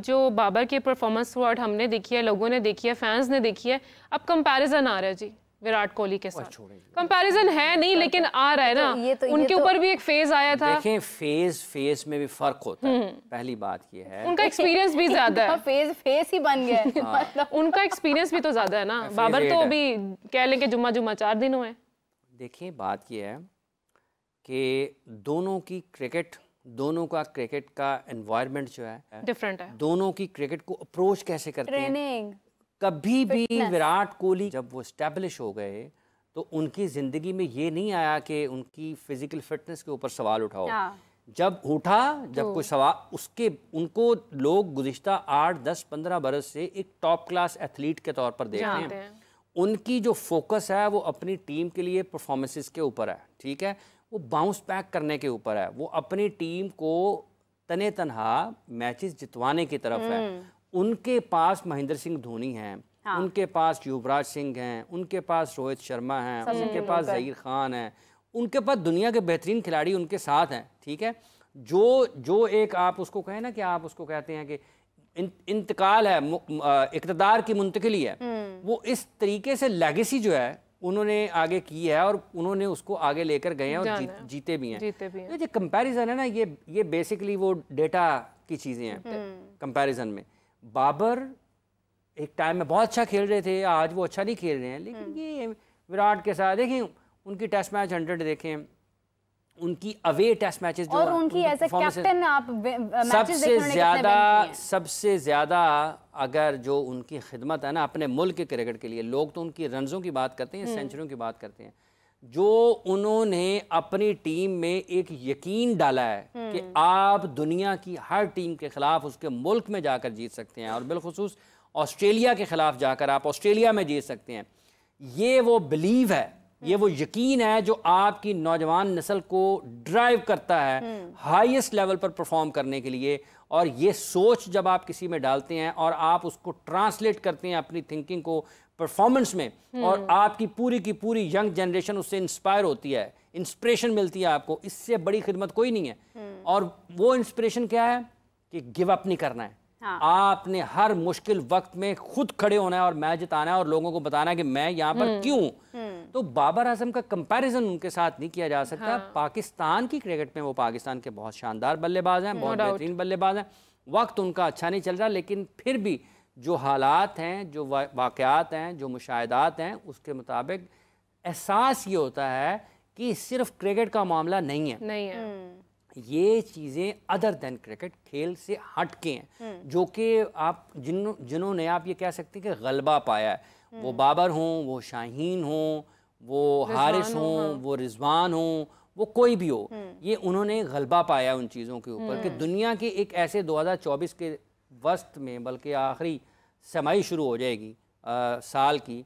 जो बाबर की performance through हमने देखी है, लोगों ने देखी है, फैंस ने देखी है, अब कंपैरिजन आ रहा है जी विराट कोहली के साथ। कंपैरिजन है नहीं लेकिन आ रहा है ना, उनके ऊपर भी एक फेज आया था। देखें फेज में भी फर्क होता है। पहली बात ये है उनका एक्सपीरियंस भी ज्यादा है, फेस ही बन गया है। मतलब उनका एक्सपीरियंस भी तो ज्यादा है ना। बाबर तो अभी कह लें कि जुम्मा 4 दिन हुए। देखिए बात ये है कि दोनों का क्रिकेट का एनवायरनमेंट जो है डिफरेंट है। दोनों की क्रिकेट को अप्रोच कैसे करते हैं। ट्रेनिंग कभी भी विराट कोहली जब वो स्टैब्लिश हो गए तो उनकी ज़िंदगी में ये नहीं आया कि उनकी फिजिकल फिटनेस के ऊपर सवाल उठाओ। जब कोई सवाल उनको लोग गुज़िश्ता 8, 10, 15 बरस से एक टॉप क्लास एथलीट के तौर पर देख रहे हैं। उनकी जो फोकस है वो अपनी टीम के लिए परफॉर्मेंसेस के ऊपर है, ठीक है, वो बाउंस बैक करने के ऊपर है, वो अपनी टीम को तने तनहा मैचेस जितवाने की तरफ है। उनके पास महेंद्र सिंह धोनी हैं, उनके पास युवराज सिंह हैं, उनके पास रोहित शर्मा हैं, उनके पास ज़हीर खान हैं, उनके पास दुनिया के बेहतरीन खिलाड़ी उनके साथ हैं, ठीक है। जो एक आप उसको कहें ना कि आप उसको कहते हैं कि इंतकाल है, इक़्तिदार की मुंतकिली है, वो इस तरीके से लेगेसी जो है उन्होंने आगे की है और उन्होंने उसको आगे लेकर गए हैं और जीते भी हैं। ये कंपैरिजन है ना, ये बेसिकली वो डेटा की चीज़ें हैं। कंपैरिजन में बाबर एक टाइम में बहुत अच्छा खेल रहे थे, आज वो अच्छा नहीं खेल रहे हैं, लेकिन ये विराट के साथ देखें उनकी टेस्ट मैच 100 देखें, उनकी अवे टेस्ट मैचेस जो और उनकी ऐसे कैप्टन आप सबसे ज़्यादा अगर जो उनकी खिदमत है ना अपने मुल्क के क्रिकेट के लिए, लोग तो उनकी रन्सों की बात करते हैं, सेंचुरियों की बात करते हैं, जो उन्होंने अपनी टीम में एक यकीन डाला है कि आप दुनिया की हर टीम के खिलाफ उसके मुल्क में जाकर जीत सकते हैं और बिलखुसूस ऑस्ट्रेलिया के खिलाफ जाकर आप ऑस्ट्रेलिया में जीत सकते हैं। ये वो बिलीव है, ये वो यकीन है जो आपकी नौजवान नस्ल को ड्राइव करता है हाईएस्ट लेवल पर परफॉर्म करने के लिए। और ये सोच जब आप किसी में डालते हैं और आप उसको ट्रांसलेट करते हैं अपनी थिंकिंग को परफॉर्मेंस में, और आपकी पूरी की पूरी यंग जनरेशन उससे इंस्पायर होती है, इंस्पिरेशन मिलती है आपको, इससे बड़ी खिदमत कोई नहीं है। और वो इंस्पिरेशन क्या है कि गिव अप नहीं करना है। आपने हर मुश्किल वक्त में खुद खड़े होना है और मैच जिताना है और लोगों को बताना है कि मैं यहाँ पर क्यों। तो बाबर आजम का कंपैरिजन उनके साथ नहीं किया जा सकता। पाकिस्तान की क्रिकेट में वो पाकिस्तान के बहुत शानदार बल्लेबाज हैं, बहुत बेहतरीन बल्लेबाज हैं। वक्त उनका अच्छा नहीं चल रहा, लेकिन फिर भी जो हालात हैं, जो वाक़यात हैं, जो मुशाहिदात हैं, उसके मुताबिक एहसास ये होता है कि सिर्फ क्रिकेट का मामला नहीं है। ये चीज़ें अदर दैन क्रिकेट खेल से हट के हैं, जो कि आप जिन्होंने आप ये कह सकते हैं कि गलबा पाया है, वो बाबर हों, वो शाहीन हों, वो हारिस हों, वो रिजवान हों, वो कोई भी हो, ये उन्होंने गलबा पाया उन चीज़ों के ऊपर कि दुनिया के एक ऐसे 2024 के वस्त में, बल्कि आखिरी समाई शुरू हो जाएगी साल की,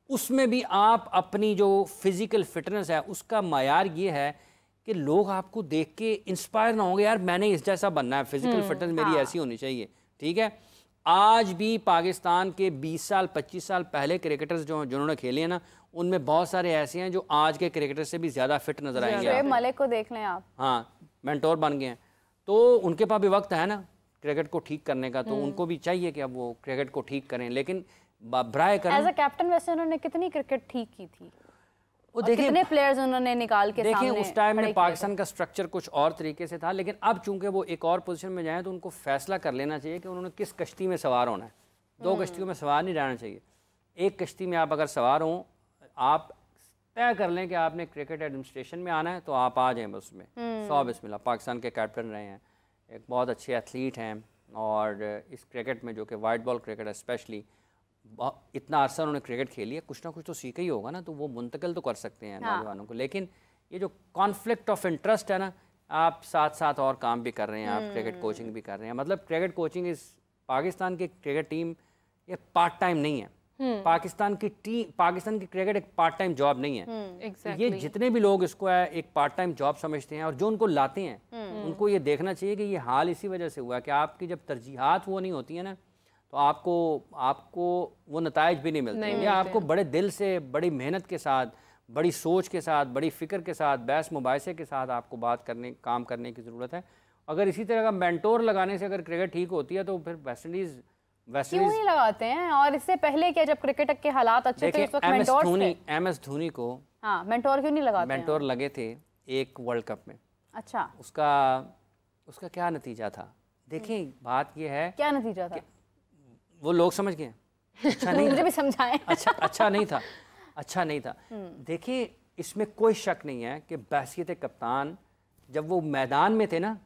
उसमें भी आप अपनी जो फिज़िकल फिटनेस है उसका मायार ये है कि लोग आपको देख के इंस्पायर ना होंगे, यार मैंने इस जैसा बनना है, फिजिकल फिटनेस मेरी ऐसी होनी चाहिए, ठीक है। आज भी पाकिस्तान के 20 साल 25 साल पहले क्रिकेटर्स जिन्होंने खेले हैं ना, उनमें बहुत सारे ऐसे हैं जो आज के क्रिकेटर से भी ज़्यादा फिट नजर आएंगे। शोएब मलिक को देख लें आप, हाँ मेंटोर बन गए हैं, तो उनके पास भी वक्त है ना क्रिकेट को ठीक करने का, तो उनको भी चाहिए कि अब वो क्रिकेट को ठीक करें। लेकिन ब्राय करें एज अ कैप्टन वैसे उन्होंने कितनी क्रिकेट ठीक की थी, वो कितने प्लेयर्स उन्होंने निकाल के देखिए उस टाइम में पाकिस्तान का स्ट्रक्चर कुछ और तरीके से था, लेकिन अब चूंकि वो एक और पोजीशन में जाएं तो उनको फैसला कर लेना चाहिए कि उन्होंने किस कश्ती में सवार होना है। 2 कश्तियों में सवार नहीं रहना चाहिए। एक कश्ती में आप अगर सवार हों, आप तय कर लें कि आपने क्रिकेट एडमिनिस्ट्रेशन में आना है तो आप आ जाएं बस में 100 बिस्मिल्लाह। पाकिस्तान के कैप्टन रहे हैं, एक बहुत अच्छे एथलीट हैं, और इस क्रिकेट में जो कि वाइट बॉल क्रिकेट है स्पेशली, इतना अरसा उन्होंने क्रिकेट खेली है, कुछ ना कुछ तो सीखा ही होगा ना, तो वो मुंतकिल तो कर सकते हैं नौजवानों को। लेकिन ये जो कॉन्फ्लिक्ट ऑफ इंटरेस्ट है ना, आप साथ साथ और काम भी कर रहे हैं, आप क्रिकेट कोचिंग भी कर रहे हैं, मतलब क्रिकेट कोचिंग इस पाकिस्तान की क्रिकेट टीम ये पार्ट टाइम नहीं है। पाकिस्तान की क्रिकेट एक पार्ट टाइम जॉब नहीं है। ये जितने भी लोग इसको है एक पार्ट टाइम जॉब समझते हैं और जो उनको लाते हैं उनको ये देखना चाहिए कि ये हाल इसी वजह से हुआ कि आपकी जब तरजीहात वो नहीं होती है ना, तो आपको वो नताइज भी नहीं मिलते हैं। आपको बड़े दिल से, बड़ी मेहनत के साथ, बड़ी सोच के साथ, बड़ी फ़िक्र के साथ, बहस मुबाहिसे के साथ आपको काम करने की ज़रूरत है। अगर इसी तरह का मेंटोर लगाने से अगर क्रिकेट ठीक होती है तो फिर वेस्ट इंडीज क्यों नहीं लगाते हैं? और इससे पहले क्या, जब क्रिकेट के हालात अच्छे थे उस वक्त मेंटोर थे। MS धोनी को मेंटोर क्यों नहीं लगाते? मेंटोर लगे थे एक वर्ल्ड कप में। अच्छा, उसका क्या नतीजा था? देखें, बात ये है, क्या नतीजा था वो लोग समझ गए। अच्छा नहीं मुझे भी समझाएं। अच्छा नहीं था। देखिए, इसमें कोई शक नहीं है कि बैसियत कप्तान जब वो मैदान में थे ना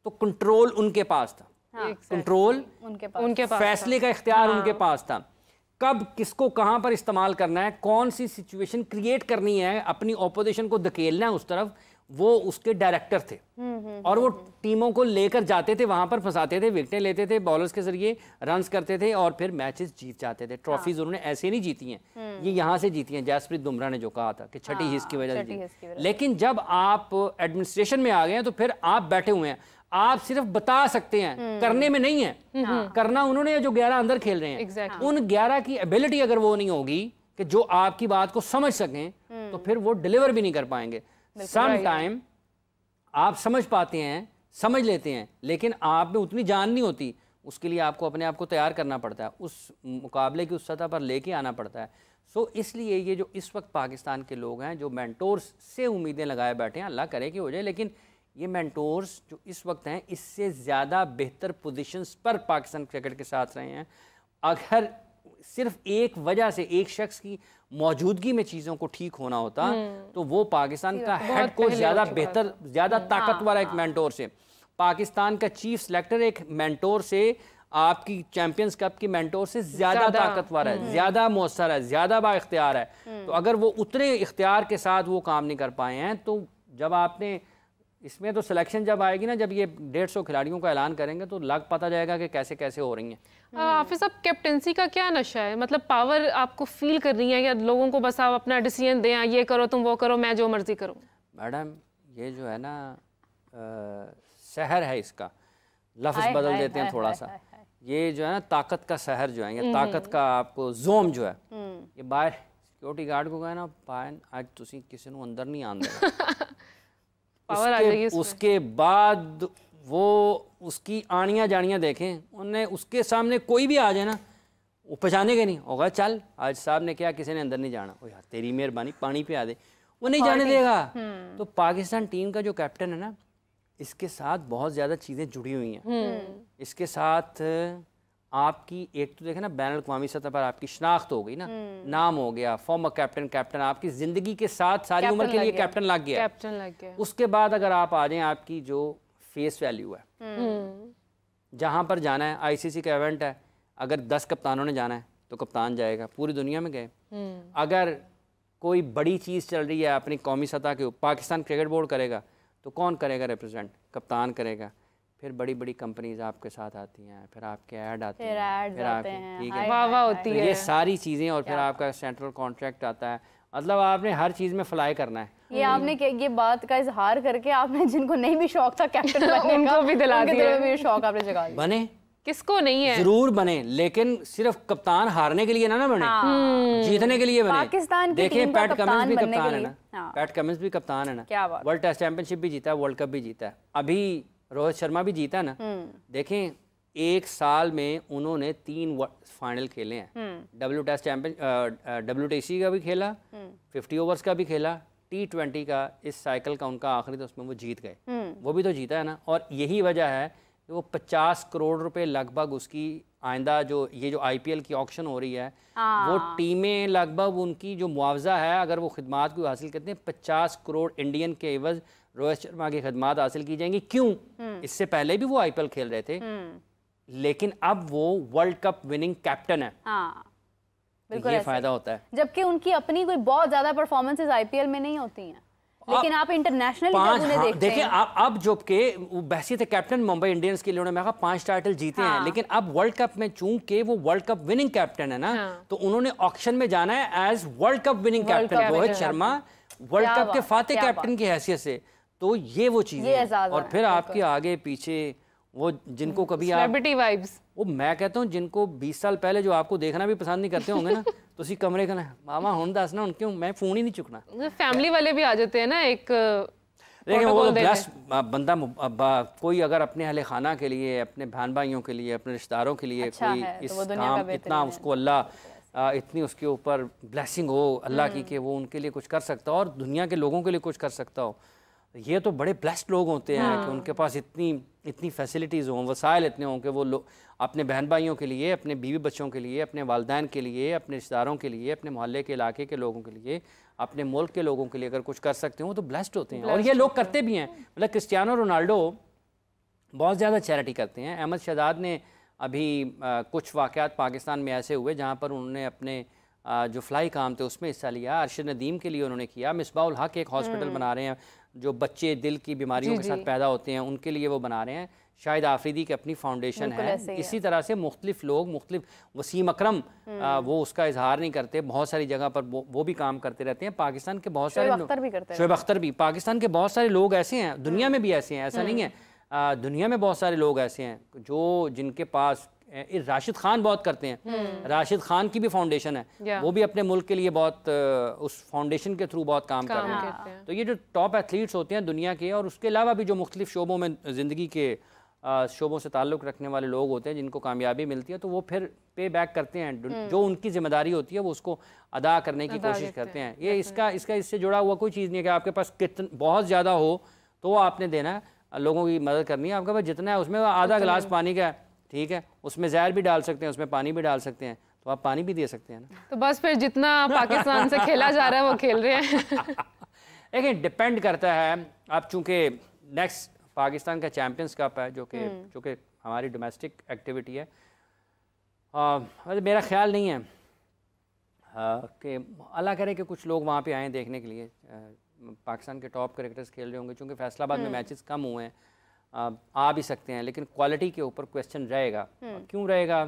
तो कंट्रोल उनके पास था। कंट्रोल उनके पास, फैसले का इख्तियार उनके पास था। कब किसको कहां पर इस्तेमाल करना है, कौन सी सिचुएशन क्रिएट करनी है, अपनी ऑपोजिशन को धकेलना है उस तरफ, वो उसके डायरेक्टर थे। और वो टीमों को लेकर जाते थे, वहां पर फंसाते थे, विकेटें लेते थे, बॉलर्स के जरिए रन्स करते थे और फिर मैचेस जीत जाते थे। ट्रॉफीज उन्होंने ऐसे नहीं जीती हैं, ये यहाँ से जीती हैं। जसप्रीत बुमराह ने जो कहा था कि छठी हिस्स की वजह से। लेकिन जब आप एडमिनिस्ट्रेशन में आ गए हैं तो फिर आप बैठे हुए हैं, आप सिर्फ बता सकते हैं, करने में नहीं है। करना उन्होंने जो 11 अंदर खेल रहे हैं, उन 11 की एबिलिटी अगर वो नहीं होगी कि जो आपकी बात को समझ सकें, तो फिर वो डिलीवर भी नहीं कर पाएंगे। सम टाइम आप समझ पाते हैं, समझ लेते हैं, लेकिन आप में उतनी जान नहीं होती। उसके लिए आपको अपने आप को तैयार करना पड़ता है, उस मुकाबले की उस सतह पर लेके आना पड़ता है। सो इसलिए ये जो इस वक्त पाकिस्तान के लोग हैं जो मेंटोर्स से उम्मीदें लगाए बैठे हैं, अल्लाह करे कि हो जाए, लेकिन ये मेंटोर्स जो इस वक्त हैं इससे ज़्यादा बेहतर पोजीशंस पर पाकिस्तान क्रिकेट के साथ रहे हैं। अगर सिर्फ एक वजह से, एक शख्स की मौजूदगी में चीज़ों को ठीक होना होता तो वो पाकिस्तान का हेड कोच ज़्यादा बेहतर, ज़्यादा ताकतवर है एक मेंटोर से। पाकिस्तान का चीफ सेलेक्टर एक मेंटोर से, आपकी चैंपियंस कप की मेंटोर से ज़्यादा ताकतवर है, ज़्यादा मौसर है, ज़्यादा बाइख्तियार है। तो अगर वो उतने इख्तियार के साथ वो काम नहीं कर पाए हैं, तो जब आपने इसमें तो सिलेक्शन जब आएगी ना, जब ये 150 खिलाड़ियों का ऐलान करेंगे तो लग पता जाएगा कि कैसे कैसे हो रही हैं। हाफिज साहब, कैप्टेंसी का क्या नशा है? मतलब पावर आपको फील कर रही है या लोगों को बस आप अपना डिसीजन दें, ये करो तुम वो करो, मैं जो मर्जी करूं? मैडम, ये जो है ना शहर है, इसका लफ्ज़ बदल देते हैं थोड़ा सा। ये जो है ना ताकत का शहर जो है, ये ताकत का आपको जोम जो है, ये बाहर सिक्योरिटी गार्ड को कहे ना, पायन आज तुसी किसी को अंदर नहीं आने देना। उसके बाद वो उसकी आनियाँ जानियाँ देखें, उन्हें उसके सामने कोई भी आ जाए ना, वो पहचाने के नहीं होगा, चल आज साहब ने क्या, किसी ने अंदर नहीं जाना, ओ यार तेरी मेहरबानी पानी पे आ दे, वो नहीं जाने देगा। तो पाकिस्तान टीम का जो कैप्टन है ना, इसके साथ बहुत ज़्यादा चीज़ें जुड़ी हुई हैं। इसके साथ आपकी एक तो देखें ना, बैन अल-अक़वामी सतह पर आपकी शनाख्त हो गई ना, नाम हो गया, फॉर्मर कैप्टन आपकी ज़िंदगी के साथ सारी उम्र के लिए कैप्टन लग गया। उसके बाद अगर आप आ जाएं, आपकी जो फेस वैल्यू है, जहाँ पर जाना है, ICC का इवेंट है, अगर 10 कप्तानों ने जाना है तो कप्तान जाएगा, पूरी दुनिया में गए। अगर कोई बड़ी चीज़ चल रही है अपनी कौमी सतह के, पाकिस्तान क्रिकेट बोर्ड करेगा तो कौन करेगा रिप्रेजेंट? कप्तान करेगा। फिर बड़ी बड़ी कंपनीज आपके साथ आती हैं, फिर आपके ऐड आते हैं, फिर आपकी ठीक है वाह होती है, ये सारी चीज़ें, और फिर आपका सेंट्रल कॉन्ट्रैक्ट आता है। मतलब आपने हर चीज़ में फ्लाई करना है। ये आपने ये बात का इजहार करके आपने जिनको नहीं भी शौक था कैप्टन बनने का, उनको भी दिला दिया। भी शौक आपने जगा दिया। बने, किसको नहीं है? जरूर बने, लेकिन सिर्फ कप्तान हारने के लिए ना बने, जीतने के लिए बने। पाकिस्तान की देखिए, टीम का पैट कमिंस भी बनने कप्तान के है लिए। ना, पैट कमिंस भी कप्तान है ना, क्या बात। वर्ल्ड टेस्ट चैंपियनशिप भी जीता है, वर्ल्ड कप भी जीता है, अभी रोहित शर्मा भी जीता ना। देखें, एक साल में उन्होंने 3 फाइनल खेले हैं। WTC का भी खेला, 50 ओवर्स का भी खेला, T20 का इस साइकिल का उनका आखिरी, तो उसमें वो जीत गए, वो भी तो जीता है ना। और यही वजह है कि वो 50 करोड़ रुपए लगभग उसकी आइंदा जो ये जो IPL की ऑक्शन हो रही है, वो टीमें लगभग उनकी जो मुआवजा है, अगर वो खिदमात को हासिल करते हैं, 50 करोड़ इंडियन के एवज रोहित शर्मा की खिदमात हासिल की जाएंगी। क्यों? इससे पहले भी वो IPL खेल रहे थे, लेकिन अब वो वर्ल्ड कप विनिंग कैप्टन है। बिल्कुल, ये फायदा होता है। जबकि उनकी अपनी कोई बहुत ज्यादा परफॉर्मेंसेस IPL में नहीं होती हैं, लेकिन आप इंटरनेशनल देखते देखिए, अब जो के वैसे थे कैप्टन मुंबई इंडियंस के लिए, उन्होंने 5 टाइटल जीते हैं, लेकिन अब वर्ल्ड कप में चूंकि वो वर्ल्ड कप विनिंग कैप्टन है ना, तो उन्होंने ऑक्शन में जाना है as world cup winning captain. Rohit Sharma world cup के फातेह कैप्टन की हैसियत से, तो ये वो चीजें, और फिर आपके आगे पीछे वो जिनको कभी सेलिब्रिटी वाइब्स, वो मैं कहता हूँ जिनको 20 साल पहले जो आपको देखना भी पसंद नहीं करते होंगे ना, तो उसी कमरे का ना मामा हुण दस ना, उनके मैं फोन ही नहीं चुकना। फैमिली वाले भी आ जाते हैं ना एक लेकिन वो ब्लेस्ड बंदा कोई अगर अपने अहले खाना के लिए, अपने बहन भाइयों के लिए, अपने रिश्तेदारों के लिए कोई इस काम इतना उसको अल्लाह इतनी उसके ऊपर ब्लेसिंग हो अल्लाह की कि वो उनके लिए कुछ कर सकता हो और दुनिया के लोगों के लिए कुछ कर सकता हो, ये तो बड़े ब्लेस्ड लोग होते हैं कि उनके पास इतनी फैसिलिटीज़ हों, वसाइल इतने हों कि वो अपने बहन भाइयों के लिए, अपने बीवी बच्चों के लिए, अपने वालिदैन के लिए, अपने रिश्तेदारों के लिए, अपने मोहल्ले के इलाके के लोगों के लिए, अपने मुल्क के लोगों के लिए अगर कुछ कर सकते हो तो ब्लेस्ड होते हैं। और ये लोग करते भी हैं। मतलब क्रिस्टियानो रोनाल्डो बहुत ज़्यादा चैरिटी करते हैं। अहमद शहजाद ने अभी कुछ वाक़यात पाकिस्तान में ऐसे हुए जहाँ पर उन्होंने अपने जो फ्लाई काम थे उसमें हिस्सा लिया। अरशद नदीम के लिए उन्होंने किया। मिसबाउल हक एक हॉस्पिटल बना रहे हैं, जो बच्चे दिल की बीमारियों के साथ पैदा होते हैं उनके लिए वो बना रहे हैं। शाहिद आफरीदी की अपनी फाउंडेशन है। इसी तरह से मुख्तलिफ लोग, मुख्तलिफ, वसीम अकरम वो उसका इजहार नहीं करते, बहुत सारी जगह पर वो भी काम करते रहते हैं। पाकिस्तान के बहुत सारे लोग, शोएब अख्तर भी, पाकिस्तान के बहुत सारे लोग ऐसे हैं, दुनिया में भी ऐसे हैं, ऐसा नहीं है, दुनिया में बहुत सारे लोग ऐसे हैं जो जिनके पास राशिद खान बहुत करते हैं। राशिद खान की भी फाउंडेशन है, वो भी अपने मुल्क के लिए बहुत उस फाउंडेशन के थ्रू बहुत काम कर रहे हैं। तो ये जो टॉप एथलीट्स होते हैं दुनिया के, और उसके अलावा भी जो मुख्तलिफ शोबों में ज़िंदगी के शोबों से ताल्लुक़ रखने वाले लोग होते हैं जिनको कामयाबी मिलती है, तो वो फिर पे बैक करते हैं। जो उनकी जिम्मेदारी होती है वो उसको अदा करने की कोशिश करते हैं। ये इसका इससे जुड़ा हुआ कोई चीज़ नहीं है कि आपके पास बहुत ज़्यादा हो तो आपने देना है, लोगों की मदद करनी है। आपके पास जितना है उसमें आधा गिलास पानी का है, ठीक है, उसमें जहर भी डाल सकते हैं, उसमें पानी भी डाल सकते हैं, तो आप पानी भी दे सकते हैं ना। तो बस फिर जितना पाकिस्तान से खेला जा रहा है वो खेल रहे हैं। लेकिन डिपेंड करता है, आप चूँकि नेक्स्ट पाकिस्तान का चैम्पियंस कप है जो कि हमारी डोमेस्टिक एक्टिविटी है, मेरा ख्याल नहीं है कि अल्लाह करे कि कुछ लोग वहाँ पे आएँ देखने के लिए। पाकिस्तान के टॉप क्रिकेटर्स खेल रहे होंगे, चूँकि फैसलाबाद में मैचेस कम हुए हैं, आ भी सकते हैं, लेकिन क्वालिटी के ऊपर क्वेश्चन रहेगा। क्यों रहेगा?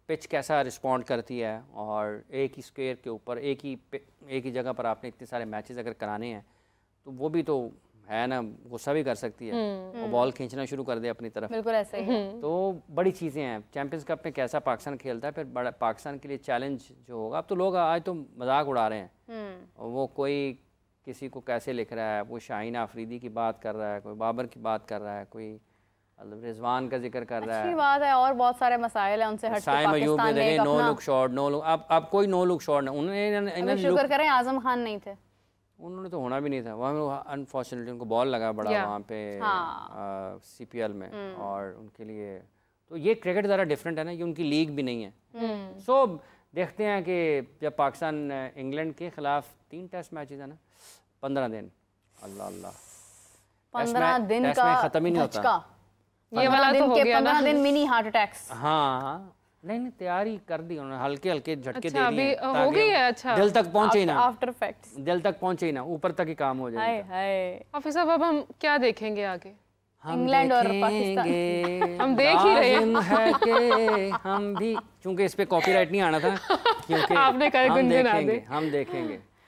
पिच कैसा रिस्पॉन्ड करती है, और एक ही स्क्वायर के ऊपर एक ही जगह पर आपने इतने सारे मैचेस अगर कराने हैं तो वो भी तो है ना, गुस्सा भी कर सकती है, वो बॉल खींचना शुरू कर दे अपनी तरफ। बिल्कुल ऐसा ही है। तो बड़ी चीज़ें हैं। चैंपियंस कप में कैसा पाकिस्तान खेलता है, फिर बड़ा पाकिस्तान के लिए चैलेंज जो होगा। अब तो लोग आज तो मजाक उड़ा रहे हैं, वो कोई किसी को कैसे लिख रहा है, वो शाहीन आफरीदी की बात कर रहा है, कोई बाबर की बात कर रहा है, कोई रिजवान का जिक्र कर रहा है। अच्छी बात है, और बहुत सारे मसाइल हैं उनसे हट के पाकिस्तान ने no look shot, no look, अब कोई नो लुक शॉट नहीं। उन्होंने शुक्र करें आजम खान नहीं थे, उन्होंने तो होना भी नहीं था वहाँ। अनफॉर्चुनेटली उनको बॉल लगा बड़ा वहाँ पे CPL में, और उनके लिए तो ये क्रिकेट ज़रा डिफरेंट है ना, ये उनकी लीग भी नहीं है। सो देखते हैं कि जब पाकिस्तान इंग्लैंड के खिलाफ 3 टेस्ट मैचेस है ना, 15 दिन, अल्लाह अल्लाह, 15 दिन का खत्म ही नहीं होता। ये वाला तो हो गया ना, 15 दिन मिनी हार्ट अटैक्स। हाँ नहीं तैयारी कर दी उन्होंने, हल्के हल्के झटके दे दिए, हो गई है। अच्छा, दिल तक पहुंचे ही ना, आफ्टर फैक्ट्स दिल तक पहुंचे ही ना, ऊपर तक ही काम हो जाए। हाय हाय हाफिज साहब, अब हम क्या देखेंगे आगे? इंग्लैंड और पाकिस्तान हम देख ही रहे हैं कि हम भी, चूंकि इस पे कॉपीराइट नहीं आना था, क्योंकि आपने कहा गुनगुना दे। हम देखेंगे।